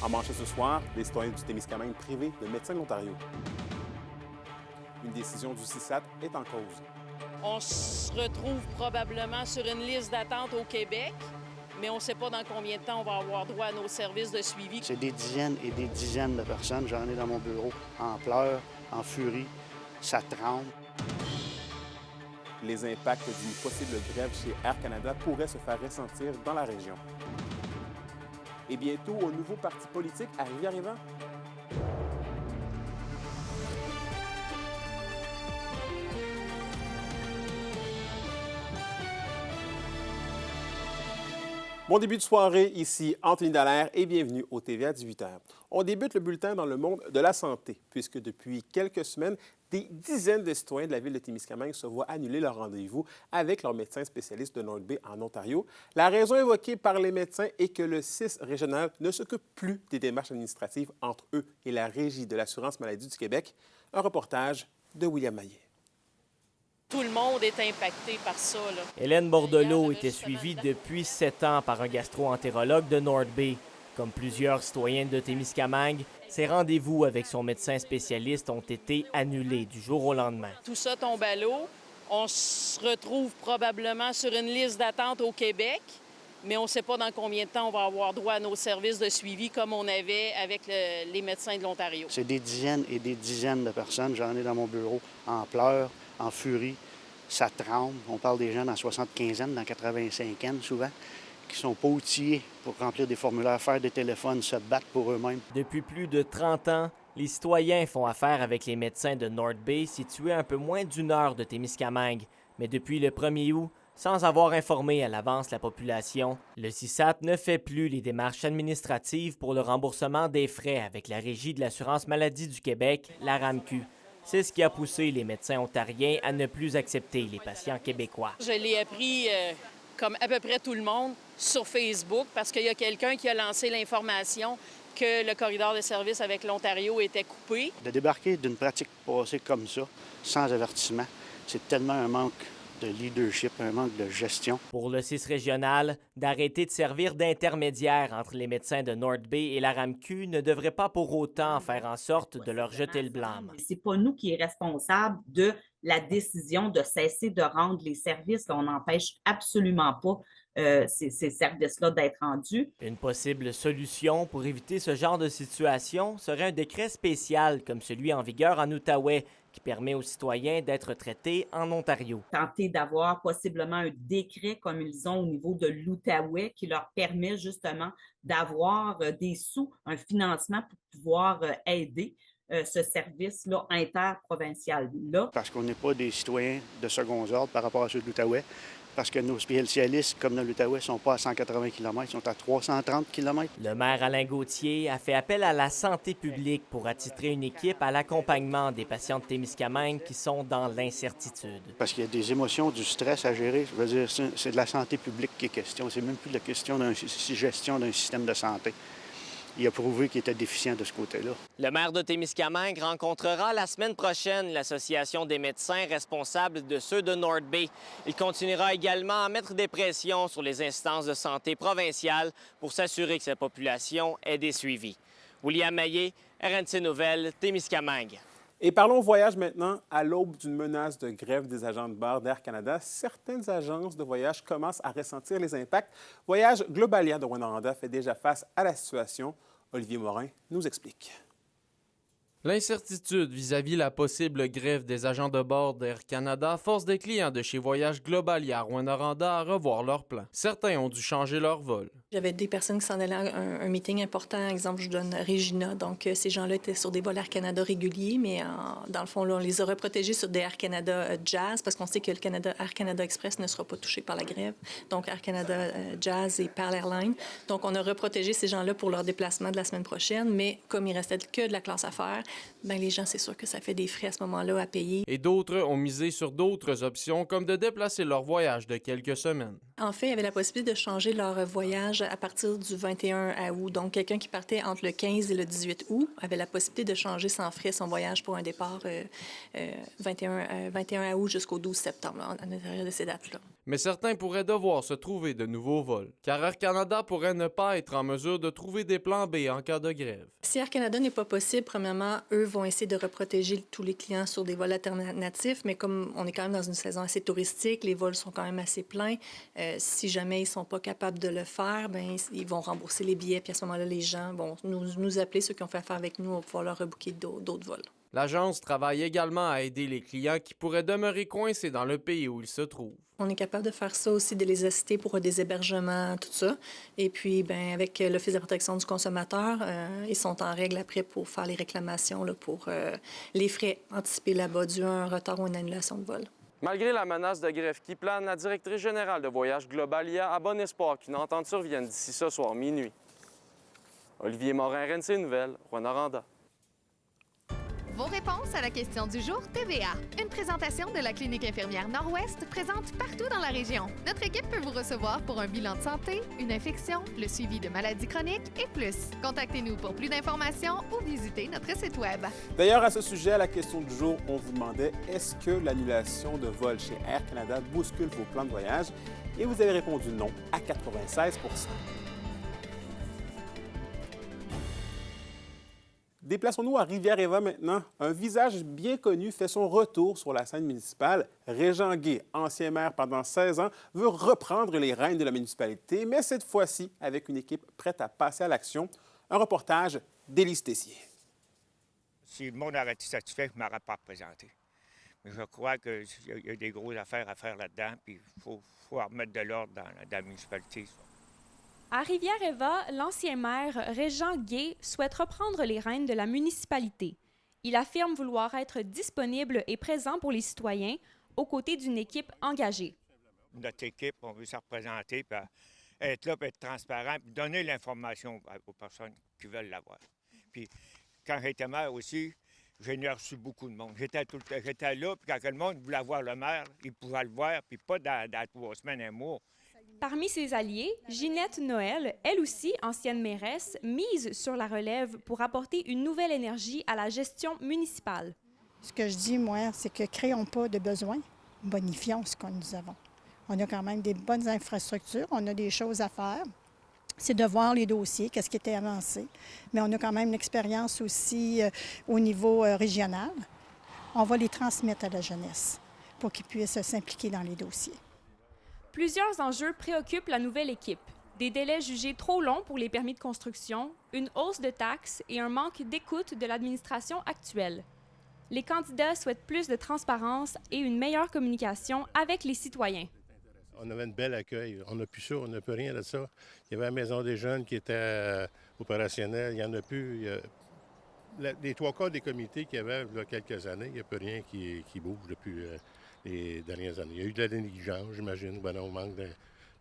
En manchette ce soir, les citoyens du Témiscamingue privés de médecins de l'Ontario. Une décision du CISAT est en cause. On se retrouve probablement sur une liste d'attente au Québec, mais on ne sait pas dans combien de temps on va avoir droit à nos services de suivi. C'est des dizaines et des dizaines de personnes. J'en ai dans mon bureau, en pleurs, en furie. Ça tremble. Les impacts d'une possible grève chez Air Canada pourraient se faire ressentir dans la région. Et bientôt, au nouveau parti politique à Rivière-Évan. Bon début de soirée, ici Anthony Dallaire et bienvenue au TVA 18h. On débute le bulletin dans le monde de la santé, puisque depuis quelques semaines, des dizaines de citoyens de la ville de Témiscamingue se voient annuler leur rendez-vous avec leur médecin spécialiste de North Bay en Ontario. La raison évoquée par les médecins est que le CIS régional ne s'occupe plus des démarches administratives entre eux et la Régie de l'assurance maladie du Québec. Un reportage de William Maillet. Tout le monde est impacté par ça, là. Hélène Bordelot était suivie depuis 7 ans par un gastro-entérologue de North Bay. Comme plusieurs citoyens de Témiscamingue, ses rendez-vous avec son médecin spécialiste ont été annulés du jour au lendemain. Tout ça tombe à l'eau. On se retrouve probablement sur une liste d'attente au Québec, mais on ne sait pas dans combien de temps on va avoir droit à nos services de suivi comme on avait avec les médecins de l'Ontario. C'est des dizaines et des dizaines de personnes. J'en ai dans mon bureau, en pleurs, en furie. Ça tremble. On parle des gens dans 75 ans, dans 85 ans souvent, qui sont pas outillés pour remplir des formulaires, faire des téléphones, se battre pour eux-mêmes. Depuis plus de 30 ans, les citoyens font affaire avec les médecins de North Bay, situés à un peu moins d'une heure de Témiscamingue. Mais depuis le 1er août, sans avoir informé à l'avance la population, le CISAT ne fait plus les démarches administratives pour le remboursement des frais avec la Régie de l'assurance maladie du Québec, la RAMQ. C'est ce qui a poussé les médecins ontariens à ne plus accepter les patients québécois. Je l'ai appris, comme à peu près tout le monde, sur Facebook, parce qu'il y a quelqu'un qui a lancé l'information que le corridor de service avec l'Ontario était coupé. De débarquer d'une pratique passée comme ça, sans avertissement, c'est tellement un manque de leadership, un manque de gestion. Pour le CIS régional, d'arrêter de servir d'intermédiaire entre les médecins de North Bay et la RAMQ ne devrait pas pour autant faire en sorte de leur jeter le blâme. C'est pas nous qui est responsable de la décision de cesser de rendre les services. On n'empêche absolument pas ces services-là d'être rendus. Une possible solution pour éviter ce genre de situation serait un décret spécial comme celui en vigueur en Outaouais, qui permet aux citoyens d'être traités en Ontario. Tenter d'avoir possiblement un décret comme ils ont au niveau de l'Outaouais qui leur permet justement d'avoir des sous, un financement pour pouvoir aider ce service-là interprovincial-là. Parce qu'on n'est pas des citoyens de second ordre par rapport à ceux de l'Outaouais, parce que nos spécialistes, comme dans l'Outaouais, ne sont pas à 180 km, ils sont à 330 km. Le maire Alain Gauthier a fait appel à la santé publique pour attitrer une équipe à l'accompagnement des patients de Témiscamingue qui sont dans l'incertitude. Parce qu'il y a des émotions, du stress à gérer. Je veux dire, c'est de la santé publique qui est question. C'est même plus la question d'une gestion d'un système de santé. Il a prouvé qu'il était déficient de ce côté-là. Le maire de Témiscamingue rencontrera la semaine prochaine l'Association des médecins responsables de ceux de North Bay. Il continuera également à mettre des pressions sur les instances de santé provinciales pour s'assurer que cette population est des suivis. William Maillet, RNC Nouvelles, Témiscamingue. Et parlons voyage maintenant. À l'aube d'une menace de grève des agents de bord d'Air Canada, certaines agences de voyage commencent à ressentir les impacts. Voyage Globalia de Rwanda fait déjà face à la situation. Olivier Morin nous explique. L'incertitude vis-à-vis la possible grève des agents de bord d'Air Canada force des clients de chez Voyage Globalia à Rwanda à revoir leurs plans. Certains ont dû changer leur vol. J'avais des personnes qui s'en allaient à un meeting important. Exemple, je donne Regina. Donc, ces gens-là étaient sur des vols Air Canada réguliers, mais dans le fond, là, on les a reprotégés sur des Air Canada Jazz parce qu'on sait que Air Canada Express ne sera pas touché par la grève. Donc, Air Canada Jazz et Pearl Airlines. Donc, on a reprotégé ces gens-là pour leur déplacement de la semaine prochaine, mais comme il restait que de la classe affaires, bien, les gens, c'est sûr que ça fait des frais à ce moment-là à payer. Et d'autres ont misé sur d'autres options, comme de déplacer leur voyage de quelques semaines. En fait, il y avait la possibilité de changer leur voyage à partir du 21 août. Donc, quelqu'un qui partait entre le 15 et le 18 août avait la possibilité de changer sans frais son voyage pour un départ 21 août jusqu'au 12 septembre, là, à l'intérieur de ces dates-là. mais certains pourraient devoir se trouver de nouveaux vols, car Air Canada pourrait ne pas être en mesure de trouver des plans B en cas de grève. Si Air Canada n'est pas possible, premièrement, eux vont essayer de reprotéger tous les clients sur des vols alternatifs, mais comme on est quand même dans une saison assez touristique, les vols sont quand même assez pleins. Si jamais ils ne sont pas capables de le faire, bien, ils vont rembourser les billets, puis à ce moment-là, les gens vont nous appeler, ceux qui ont fait affaire avec nous, on va pouvoir leur rebooker d'autres vols. L'agence travaille également à aider les clients qui pourraient demeurer coincés dans le pays où ils se trouvent. On est capable de faire ça aussi, de les assister pour des hébergements, tout ça. Et puis, bien, avec l'Office de la protection du consommateur, ils sont en règle après pour faire les réclamations là, pour les frais anticipés là-bas dû à un retard ou une annulation de vol. Malgré la menace de grève qui plane, la directrice générale de Voyage Globalia a bon espoir qu'une entente survienne d'ici ce soir minuit. Olivier Morin, RNC Nouvelles, Rwanda. Vos réponses à la question du jour TVA. Une présentation de la Clinique infirmière Nord-Ouest présente partout dans la région. Notre équipe peut vous recevoir pour un bilan de santé, une infection, le suivi de maladies chroniques et plus. Contactez-nous pour plus d'informations ou visitez notre site Web. D'ailleurs, à ce sujet, à la question du jour, on vous demandait est-ce que l'annulation de vol chez Air Canada bouscule vos plans de voyage? Et vous avez répondu non à 96 %. Déplaçons-nous à Rivière-Éva maintenant. Un visage bien connu fait son retour sur la scène municipale. Régent Gay, ancien maire pendant 16 ans, veut reprendre les rênes de la municipalité, mais cette fois-ci avec une équipe prête à passer à l'action. Un reportage d'Élise Tessier. Si le monde aurait été satisfait, je ne m'aurais pas représenté. Mais je crois qu'il y a des grosses affaires à faire là-dedans, puis il faut remettre de l'ordre dans la municipalité. À Rivière-Éva, l'ancien maire Régent Gay souhaite reprendre les rênes de la municipalité. Il affirme vouloir être disponible et présent pour les citoyens, aux côtés d'une équipe engagée. Notre équipe, on veut se représenter, puis être là, puis être transparent, puis donner l'information aux personnes qui veulent l'avoir. Puis quand j'étais maire aussi, j'ai reçu beaucoup de monde. J'étais là, puis quand le monde voulait voir le maire, il pouvait le voir, puis pas dans 3 semaines, un mois. Parmi ses alliés, Ginette Noël, elle aussi ancienne mairesse, mise sur la relève pour apporter une nouvelle énergie à la gestion municipale. Ce que je dis, moi, c'est que créons pas de besoins, bonifions ce que nous avons. On a quand même des bonnes infrastructures, on a des choses à faire. C'est de voir les dossiers, qu'est-ce qui était avancé. Mais on a quand même l'expérience aussi au niveau régional. On va les transmettre à la jeunesse pour qu'ils puissent s'impliquer dans les dossiers. Plusieurs enjeux préoccupent la nouvelle équipe. Des délais jugés trop longs pour les permis de construction, une hausse de taxes et un manque d'écoute de l'administration actuelle. Les candidats souhaitent plus de transparence et une meilleure communication avec les citoyens. On avait un bel accueil. On n'a plus ça, on n'a plus rien de ça. Il y avait la Maison des jeunes qui était opérationnelle. Il n'y en a plus. Les 3/4 des comités qu'il y avait il y a quelques années, il n'y a plus rien qui bouge depuis les dernières années. Il y a eu de la négligence, j'imagine. Ben non,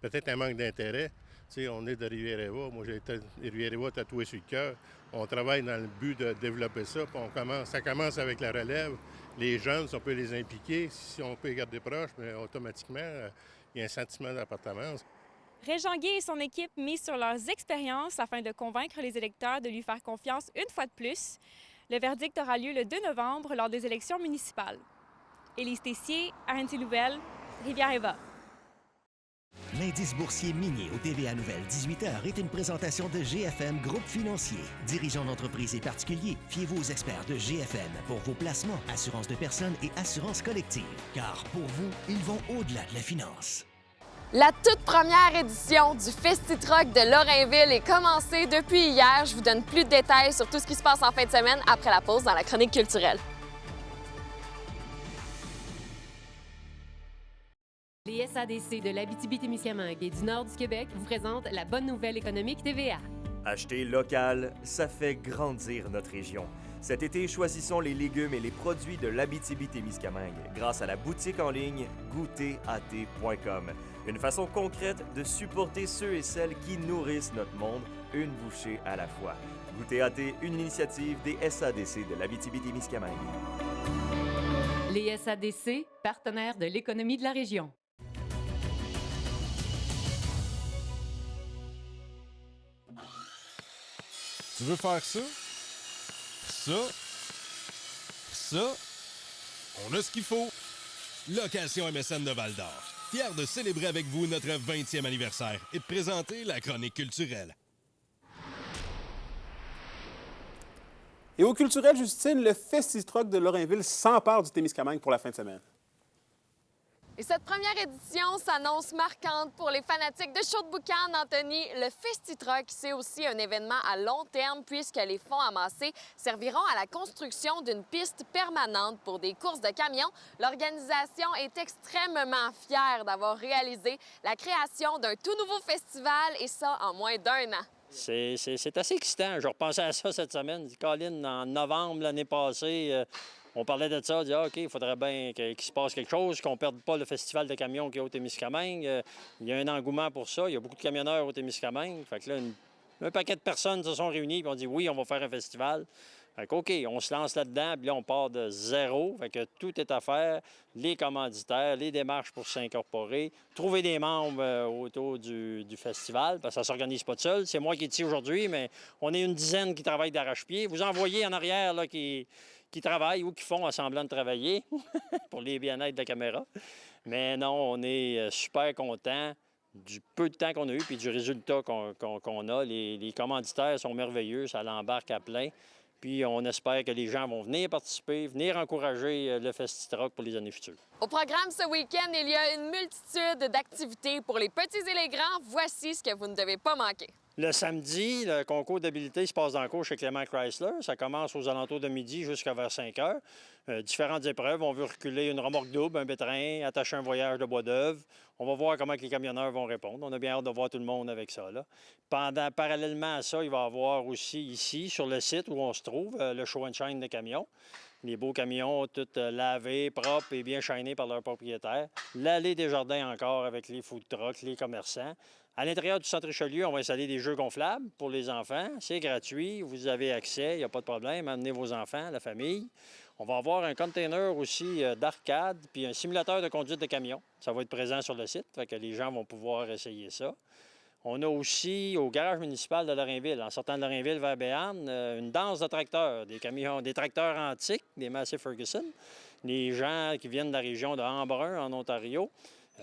peut-être un manque d'intérêt. Tu sais, on est de Rivière-Éva. Moi, j'ai été Rivière-Éva tatoué sur le cœur. On travaille dans le but de développer ça. Puis ça commence avec la relève. Les jeunes, si on peut les impliquer, si on peut les garder proches, mais automatiquement, il y a un sentiment d'appartenance. Régent Gay et son équipe misent sur leurs expériences afin de convaincre les électeurs de lui faire confiance une fois de plus. Le verdict aura lieu le 2 novembre lors des élections municipales. Élise Tessier, RNC Nouvelles, Rivière-Éva. L'indice boursier minier au TVA Nouvelles 18h est une présentation de GFM Groupe Financier. Dirigeants d'entreprises et particuliers, fiez-vous aux experts de GFM pour vos placements, assurances de personnes et assurances collectives. Car pour vous, ils vont au-delà de la finance. La toute première édition du Festi-Truck de Lorrainville est commencée depuis hier. Je vous donne plus de détails sur tout ce qui se passe en fin de semaine après la pause dans la chronique culturelle. Les SADC de l'Abitibi-Témiscamingue et du nord du Québec vous présentent la bonne nouvelle économique TVA. Acheter local, ça fait grandir notre région. Cet été, choisissons les légumes et les produits de l'Abitibi-Témiscamingue grâce à la boutique en ligne goûterat.com. Une façon concrète de supporter ceux et celles qui nourrissent notre monde, une bouchée à la fois. Goûter AT, une initiative des SADC de l'Abitibi-Témiscamingue. Les SADC, partenaires de l'économie de la région. Tu veux faire ça? Ça? On a ce qu'il faut. Location MSN de Val-d'Or. fiers de célébrer avec vous notre 20e anniversaire et de présenter la chronique culturelle. Et au culturel, Justine, le Festi-Truck de Lorrainville s'empare du Témiscamingue pour la fin de semaine. Et cette première édition s'annonce marquante pour les fanatiques de show de boucan, Anthony. Le Festi-Truck, c'est aussi un événement à long terme puisque les fonds amassés serviront à la construction d'une piste permanente pour des courses de camions. L'organisation est extrêmement fière d'avoir réalisé la création d'un tout nouveau festival et ça en moins d'1 an. C'est assez excitant. Je repensais à ça cette semaine. Colin, en novembre l'année passée, on parlait de ça, on dit OK, il faudrait bien qu'il se passe quelque chose, qu'on ne perde pas le festival de camions qu'il y a au Témiscamingue. Il y a un engouement pour ça. Il y a beaucoup de camionneurs au Témiscamingue. Fait que là, un paquet de personnes se sont réunies et ont dit oui, on va faire un festival. Fait que, OK, on se lance là-dedans, puis là, on part de zéro. Fait que tout est à faire. Les commanditaires, les démarches pour s'incorporer, trouver des membres autour du festival, parce que ça ne s'organise pas tout seul. C'est moi qui est ici aujourd'hui, mais on est une dizaine qui travaillent d'arrache-pied. Vous en voyez en arrière là, qui travaillent ou qui font semblant de travailler pour les bien-être de la caméra. Mais non, on est super contents du peu de temps qu'on a eu puis du résultat qu'on a. Les commanditaires sont merveilleux, ça l'embarque à plein. Puis on espère que les gens vont venir participer, venir encourager le Festi-Truck pour les années futures. Au programme ce week-end, il y a une multitude d'activités pour les petits et les grands. Voici ce que vous ne devez pas manquer. Le samedi, le concours d'habileté se passe dans le cours chez Clément Chrysler. Ça commence aux alentours de midi jusqu'à vers 5 heures. Différentes épreuves. On veut reculer une remorque double, un pétrin, attacher un voyage de bois d'œuvre. On va voir comment les camionneurs vont répondre. On a bien hâte de voir tout le monde avec ça. Là. Parallèlement à ça, il va y avoir aussi ici, sur le site où on se trouve, le show and shine de camions. Les beaux camions, tous lavés, propres et bien shinés par leurs propriétaires. L'allée des jardins encore avec les food trucks, les commerçants. À l'intérieur du centre Richelieu, on va installer des jeux gonflables pour les enfants. C'est gratuit, vous avez accès, il n'y a pas de problème. Amenez vos enfants, la famille. On va avoir un container aussi d'arcade puis un simulateur de conduite de camion. Ça va être présent sur le site, fait que les gens vont pouvoir essayer ça. On a aussi, au garage municipal de Lorrainville, en sortant de Lorrainville vers Béarn, une danse de tracteurs, des camions, des tracteurs antiques, des Massey Ferguson. Les gens qui viennent de la région de Embrun, en Ontario.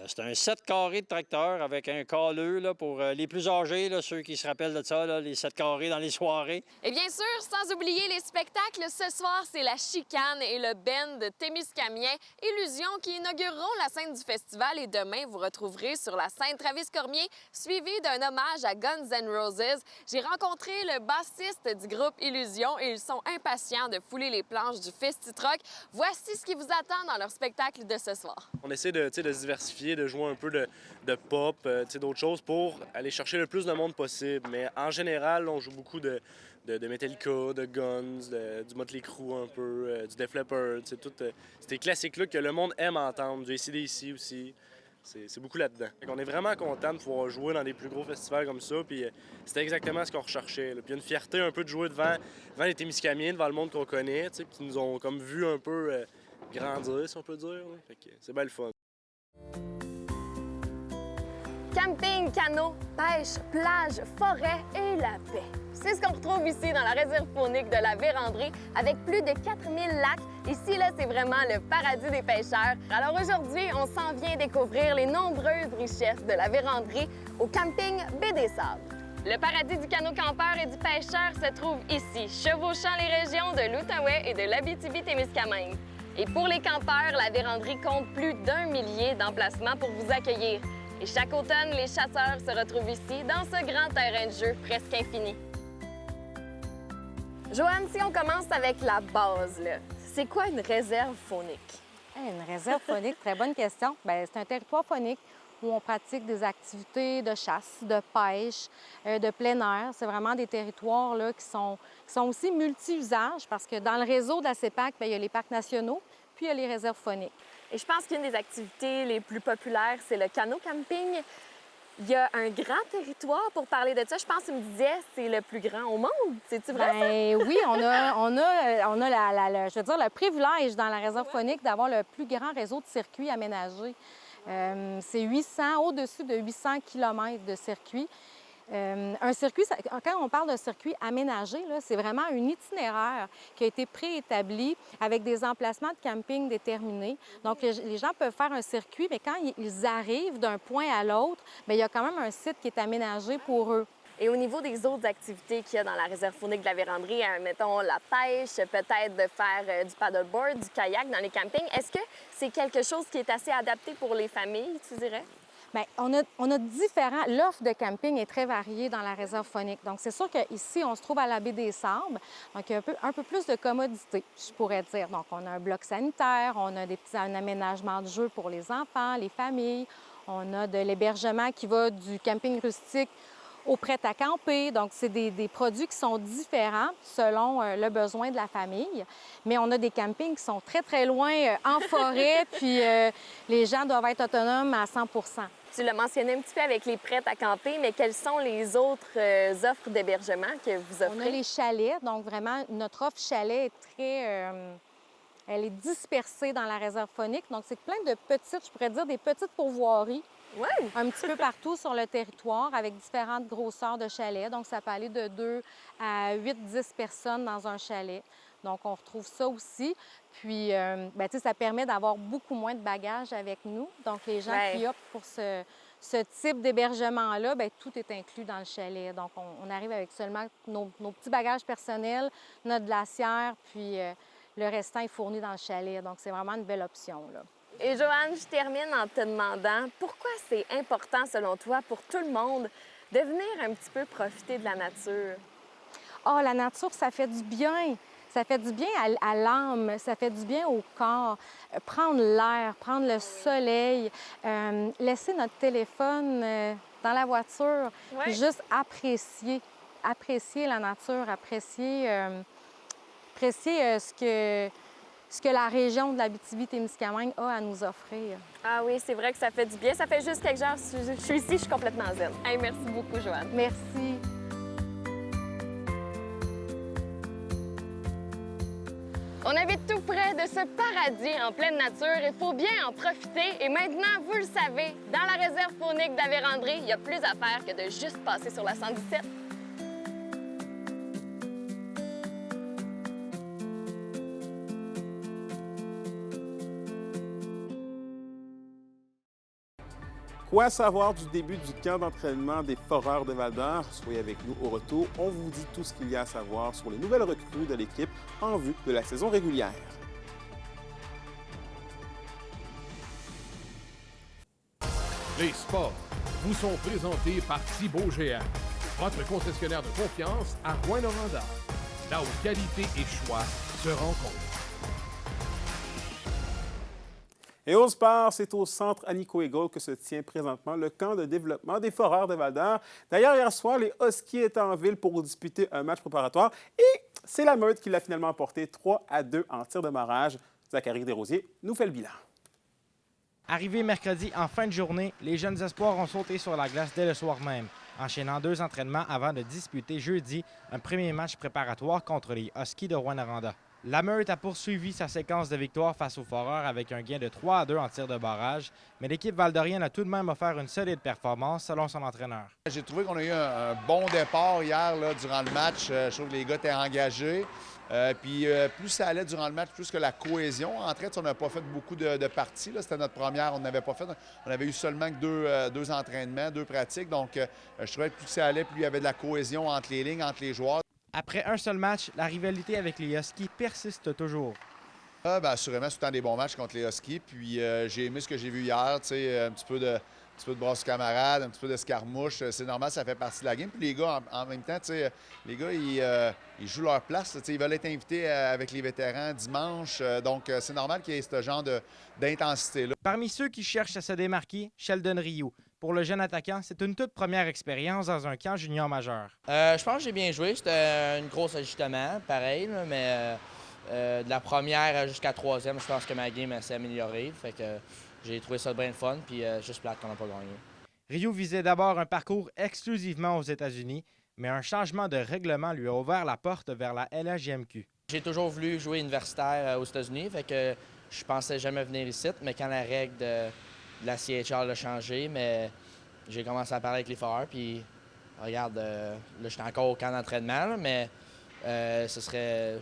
C'est un 7 carrés de tracteurs avec un caleux là, pour les plus âgés, là, ceux qui se rappellent de ça, là, les 7 carrés dans les soirées. Et bien sûr, sans oublier les spectacles, ce soir, c'est la Chicane et le band de Témiscamien, Illusion, qui inaugureront la scène du festival. Et demain, vous retrouverez sur la scène Travis Cormier, suivi d'un hommage à Guns N' Roses. J'ai rencontré le bassiste du groupe Illusion et ils sont impatients de fouler les planches du Festi-Truck. Voici ce qui vous attend dans leur spectacle de ce soir. On essaie de se diversifier, de jouer un peu de pop, d'autres choses pour aller chercher le plus de monde possible. Mais en général, on joue beaucoup de Metallica, de Guns, du Motley Crue un peu, du Def Leppard, c'est des classiques-là que le monde aime entendre, du AC/DC aussi. C'est beaucoup là-dedans. On est vraiment content de pouvoir jouer dans des plus gros festivals comme ça, puis c'était exactement ce qu'on recherchait. Là. Puis il y a une fierté un peu de jouer devant les Témiscamiens, devant le monde qu'on connaît, puis qui nous ont comme vu un peu grandir, si on peut dire. Fait que c'est bien le fun. Camping, canot, pêche, plage, forêt et la paix. C'est ce qu'on retrouve ici dans la réserve faunique de la Vérandrie avec plus de 4000 lacs. Ici, là, c'est vraiment le paradis des pêcheurs. Alors aujourd'hui, on s'en vient découvrir les nombreuses richesses de la Vérandrie au camping Baie des Sables. Le paradis du canot-campeur et du pêcheur se trouve ici, chevauchant les régions de l'Outaouais et de l'Abitibi-Témiscamingue. Et pour les campeurs, la Vérandrie compte plus d'1 millier d'emplacements pour vous accueillir. Et chaque automne, les chasseurs se retrouvent ici, dans ce grand terrain de jeu presque infini. Joanne, si on commence avec la base, là, c'est quoi une réserve faunique? Une réserve faunique, très bonne question. Bien, c'est un territoire faunique où on pratique des activités de chasse, de pêche, de plein air. C'est vraiment des territoires là, qui sont aussi multi-usages parce que dans le réseau de la CEPAC, bien, il y a les parcs nationaux, puis il y a les réserves fauniques. Et je pense qu'une des activités les plus populaires, c'est le canot-camping. Il y a un grand territoire pour parler de ça. Je pense que tu me disais c'est le plus grand au monde. C'est-tu vrai, Bien, ça? oui, on a je veux dire, le privilège dans la réserve faunique d'avoir le plus grand réseau de circuits aménagés. C'est au-dessus de 800 km de circuits. Un circuit, quand on parle d'un circuit aménagé, c'est vraiment un itinéraire qui a été préétabli avec des emplacements de camping déterminés. Donc, les gens peuvent faire un circuit, mais quand ils arrivent d'un point à l'autre, bien, il y a quand même un site qui est aménagé pour eux. Et au niveau des autres activités qu'il y a dans la réserve faunique de la Vérandrie, mettons la pêche, peut-être de faire du paddleboard, du kayak dans les campings, est-ce que c'est quelque chose qui est assez adapté pour les familles, tu dirais? Bien, on a différents... L'offre de camping est très variée dans la réserve faunique. Donc, c'est sûr qu'ici, on se trouve à la baie des Sables. Donc, il y a un peu plus de commodité, je pourrais dire. Donc, on a un bloc sanitaire, on a un aménagement de jeux pour les enfants, les familles. On a de l'hébergement qui va du camping rustique au prêt à camper. Donc, c'est des produits qui sont différents selon le besoin de la famille. Mais on a des campings qui sont très, très loin en forêt, puis les gens doivent être autonomes à 100 %. Tu l'as mentionné un petit peu avec les prêts à camper, mais quelles sont les autres offres d'hébergement que vous offrez? On a les chalets. Donc, vraiment, notre offre chalet est très... elle est dispersée dans la réserve faunique. Donc, c'est plein de petites, je pourrais dire, des petites pourvoiries. Ouais. Un petit peu partout sur le territoire avec différentes grosseurs de chalets. Donc, ça peut aller de 2 à 8-10 personnes dans un chalet. Donc, on retrouve ça aussi. Puis, bien, tu sais, ça permet d'avoir beaucoup moins de bagages avec nous. Donc, les gens qui optent pour ce type d'hébergement-là, bien, tout est inclus dans le chalet. Donc, on arrive avec seulement nos petits bagages personnels, notre glacière, puis le restant est fourni dans le chalet. Donc, c'est vraiment une belle option, là. Et Joanne, je termine en te demandant pourquoi c'est important, selon toi, pour tout le monde de venir un petit peu profiter de la nature? Ah, la nature, ça fait du bien. Ça fait du bien à l'âme, ça fait du bien au corps. Prendre l'air, prendre le soleil, laisser notre téléphone dans la voiture, puis juste apprécier la nature, apprécier ce que la région de l'Abitibi-Témiscamingue a à nous offrir. Ah oui, c'est vrai que ça fait du bien. Ça fait juste quelques heures que je suis ici, je suis complètement zen. Hey, merci beaucoup, Joanne. Merci. On habite tout près de ce paradis en pleine nature. Il faut bien en profiter. Et maintenant, vous le savez, dans la réserve faunique de la Vérandrie, il y a plus à faire que de juste passer sur la 117. Quoi savoir du début du camp d'entraînement des Foreurs de Val-d'Or? Soyez avec nous au retour. On vous dit tout ce qu'il y a à savoir sur les nouvelles recrues de l'équipe en vue de la saison régulière. Les sports vous sont présentés par Thibaut Géant, votre concessionnaire de confiance à Rouyn-Noranda, là où qualité et choix se rencontrent. Et au sport, c'est au centre Annico Eagle que se tient présentement le camp de développement des Foreurs de Val-d'Or. D'ailleurs, hier soir, les Huskies étaient en ville pour disputer un match préparatoire et c'est la Meute qui l'a finalement emporté 3-2 en tir de barrage. Zachary Desrosiers nous fait le bilan. Arrivé mercredi en fin de journée, les jeunes espoirs ont sauté sur la glace dès le soir même, enchaînant 2 entraînements avant de disputer jeudi un premier match préparatoire contre les Huskies de Rouyn-Noranda. La Meute a poursuivi sa séquence de victoires face aux Foreurs avec un gain de 3-2 en tir de barrage, mais l'équipe valdorienne a tout de même offert une solide performance selon son entraîneur. J'ai trouvé qu'on a eu un bon départ hier là, durant le match. Je trouve que les gars étaient engagés. Puis plus ça allait durant le match, plus que la cohésion. En fait, on n'a pas fait beaucoup de parties. C'était notre première, on n'avait pas fait. On avait eu seulement que 2 entraînements, 2 pratiques. Donc, je trouvais que plus ça allait, plus il y avait de la cohésion entre les lignes, entre les joueurs. Après un seul match, la rivalité avec les Huskies persiste toujours. Assurément, c'est tout le temps des bons matchs contre les Huskies. Puis j'ai aimé ce que j'ai vu hier, un petit peu de brasse camarade, un petit peu d'escarmouche. C'est normal, ça fait partie de la game. Puis les gars, en même temps, les gars, ils jouent leur place. Ils veulent être invités avec les vétérans dimanche. Donc, c'est normal qu'il y ait ce genre d'intensité-là. Parmi ceux qui cherchent à se démarquer, Sheldon Rioux. Pour le jeune attaquant, c'est une toute première expérience dans un camp junior majeur. Je pense que j'ai bien joué. C'était un gros ajustement, pareil, là, mais de la première jusqu'à la 3e, je pense que ma game s'est améliorée. Fait que j'ai trouvé ça bien fun, puis juste plate qu'on n'a pas gagné. Rioux visait d'abord un parcours exclusivement aux États-Unis, mais un changement de règlement lui a ouvert la porte vers la LHJMQ. J'ai toujours voulu jouer universitaire aux États-Unis, fait que je pensais jamais venir ici, mais quand la règle de la CHL a changé, mais j'ai commencé à parler avec les Foreurs, puis Regarde, là, je suis encore au camp d'entraînement, là, mais ce serait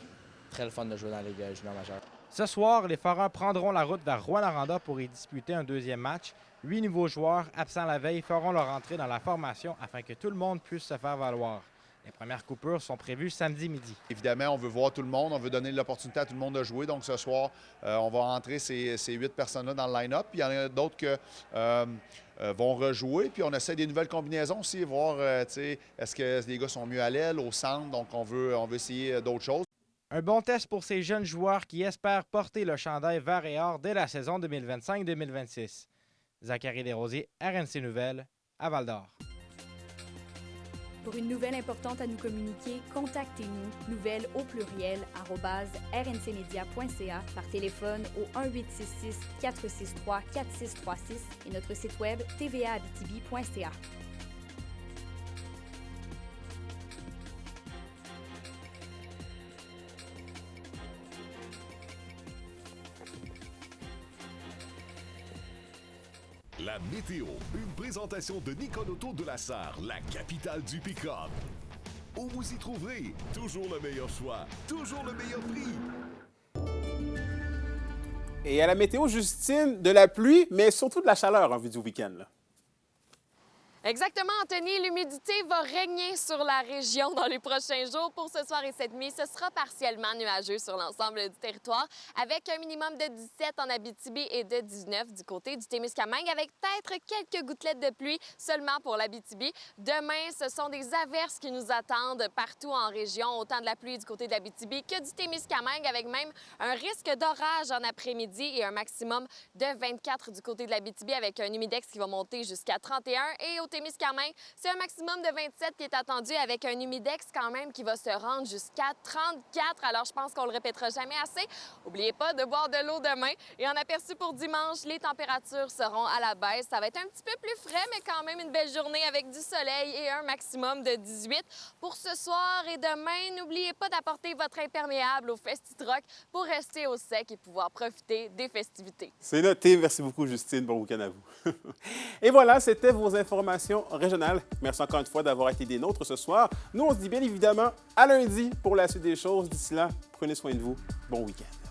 très le fun de jouer dans la Ligue junior majeure. Ce soir, les Foreurs prendront la route vers Rouyn-Noranda pour y disputer un deuxième match. 8 nouveaux joueurs absents la veille feront leur entrée dans la formation afin que tout le monde puisse se faire valoir. Les premières coupures sont prévues samedi midi. Évidemment, on veut voir tout le monde, on veut donner l'opportunité à tout le monde de jouer. Donc ce soir, on va entrer ces 8 personnes-là dans le line-up. Puis il y en a d'autres qui vont rejouer. Puis on essaie des nouvelles combinaisons aussi, voir est-ce que les gars sont mieux à l'aile, au centre. Donc on veut essayer d'autres choses. Un bon test pour ces jeunes joueurs qui espèrent porter le chandail vert et or dès la saison 2025-2026. Zachary Desrosiers, RNC Nouvelles, à Val-d'Or. Pour une nouvelle importante à nous communiquer, contactez-nous, nouvelles au pluriel, @rncmedia.ca, par téléphone au 1-866-463-4636 et notre site web tvaabitibi.ca. La météo, une présentation de Nicole Auto de la Sarre, la capitale du pick-up. Où vous y trouverez toujours le meilleur choix, toujours le meilleur prix. Et à la météo, Justine, de la pluie, mais surtout de la chaleur en vue du week-end. Là. Exactement, Anthony. L'humidité va régner sur la région dans les prochains jours. Pour ce soir et cette nuit, ce sera partiellement nuageux sur l'ensemble du territoire, avec un minimum de 17 en Abitibi et de 19 du côté du Témiscamingue, avec peut-être quelques gouttelettes de pluie seulement pour l'Abitibi. Demain, ce sont des averses qui nous attendent partout en région, autant de la pluie du côté de l'Abitibi que du Témiscamingue, avec même un risque d'orage en après-midi et un maximum de 24 du côté de l'Abitibi, avec un humidex qui va monter jusqu'à 31. Et au Témiscamingue, c'est un maximum de 27 qui est attendu, avec un humidex quand même qui va se rendre jusqu'à 34. Alors, je pense qu'on le répétera jamais assez. N'oubliez pas de boire de l'eau demain. Et en aperçu pour dimanche, les températures seront à la baisse. Ça va être un petit peu plus frais, mais quand même une belle journée avec du soleil et un maximum de 18. Pour ce soir et demain, n'oubliez pas d'apporter votre imperméable au Festi-Troc pour rester au sec et pouvoir profiter des festivités. C'est noté. Merci beaucoup, Justine. Bon week-end à vous. Et voilà, c'était vos informations régionales. Merci encore une fois d'avoir été des nôtres ce soir. Nous, on se dit bien évidemment à lundi pour la suite des choses. D'ici là, prenez soin de vous. Bon week-end.